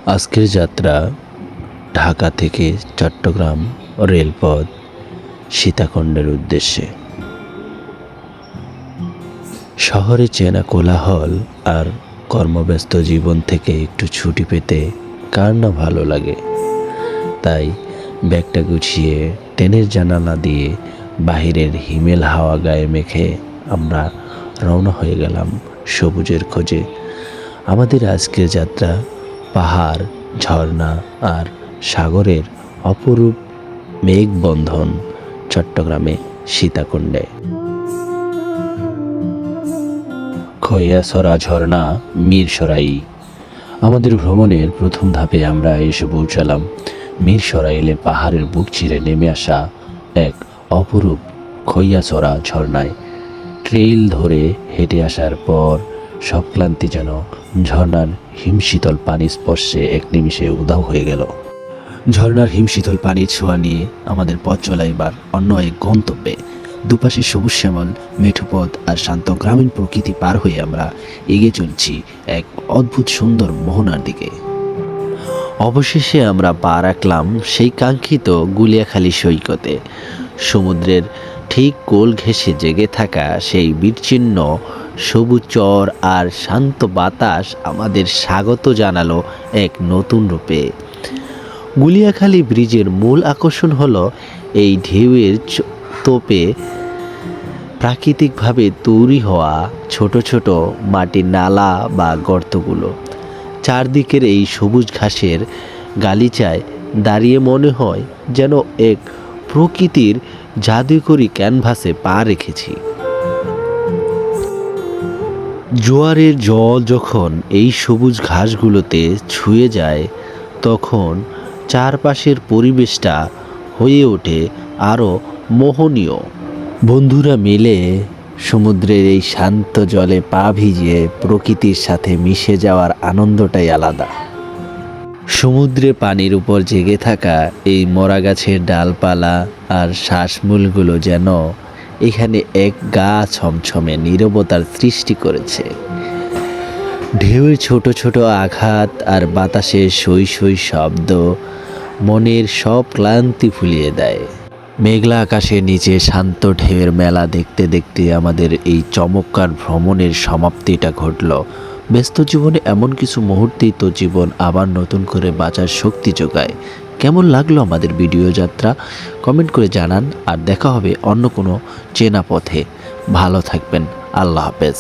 আজকের যাত্রা ঢাকা থেকে চট্টগ্রাম রেলপথ সীতাকুণ্ডের উদ্দেশ্যে। শহরে চেনা কোলাহল আর কর্মব্যস্ত জীবন থেকে একটু ছুটি পেতে কার না ভালো লাগে। তাই ব্যাগটা গুছিয়ে ট্রেনের জানালা দিয়ে বাহিরের হিমেল হাওয়া গায়ে মেখে আমরা রওনা হয়ে গেলাম সবুজের খোঁজে। আমাদের আজকের যাত্রা পাহাড়, ঝর্ণা আর সাগরের অপরূপ মেঘবন্ধন চট্টগ্রামে সীতাকুণ্ডে। খৈয়াছড়া ঝর্ণা মিরসরাই। আমাদের ভ্রমণের প্রথম ধাপে আমরা এসে পৌঁছালাম মিরসরাইলে পাহাড়ের বুক চিরে নেমে আসা এক অপরূপ খৈয়াছড়া ঝর্ণায়। ট্রেইল ধরে হেঁটে আসার পর সব ক্লান্তি যেন ঝর্ণার হিমশীতল পানি স্পর্শে এক নিমিষে উধাও হয়ে গেল। ঝর্ণার হিমশীতল পানির ছোঁয়া নিয়ে আমাদের পথ চলা এবার অন্য এক গন্তব্যে। দুপাশে সবুজ শ্যামল মেঠোপথ আর শান্ত গ্রামীণ প্রকৃতি পার হয়ে আমরা এগিয়ে চলছি এক অদ্ভুত সুন্দর মোহনার দিকে। অবশেষে আমরা পা রাখলাম সেই কাঙ্ক্ষিত গুলিয়াখালী সৈকতে। সমুদ্রের ঠিক কোল ঘেঁষে জেগে থাকা সেই বিচ্ছিন্ন সবুজ চর আর শান্ত বাতাস আমাদের স্বাগত জানালো এক নতুন রূপে। গুলিয়াখালী ব্রিজের মূল আকর্ষণ হলো এই ঢেউয়ের তোপে প্রাকৃতিকভাবে তৈরি হওয়া ছোট ছোট মাটির নালা বা গর্তগুলো। চারদিকের এই সবুজ ঘাসের গালিচায় দাঁড়িয়ে মনে হয় যেন এক প্রকৃতির জাদুকরী ক্যানভাসে পা রেখেছি। জোয়ারের জল যখন এই সবুজ ঘাসগুলোতে ছুঁয়ে যায় তখন চারপাশের পরিবেশটা হয়ে ওঠে আরও মোহনীয়। বন্ধুরা মিলে সমুদ্রের এই শান্ত জলে পা ভিজিয়ে প্রকৃতির সাথে মিশে যাওয়ার আনন্দটাই আলাদা। সমুদ্রে পানির উপর জেগে থাকা এই মরা গাছের ডালপালা আর শ্বাসমূলগুলো যেন এখানে এক গা ছমছমে নীরবতার সৃষ্টি করেছে। ঢেউয়ের ছোট ছোট আঘাত আর বাতাসের সই সই শব্দ মনের সব ক্লান্তি ভুলিয়ে দেয়। মেঘলা আকাশের নিচে শান্ত ঢেউয়ের মেলা দেখতে দেখতে আমাদের এই চমৎকার ভ্রমণের সমাপ্তিটা ঘটল। ব্যস্ত জীবনে এমন কিছু মুহূর্তেই তো জীবন আবার নতুন করে বাঁচার শক্তি যোগায়। কেমন লাগলো আমাদের ভিডিও যাত্রা কমেন্ট করে জানান। আর দেখা হবে অন্য কোনো চেনা পথে। ভালো থাকবেন। আল্লাহ হাফেজ।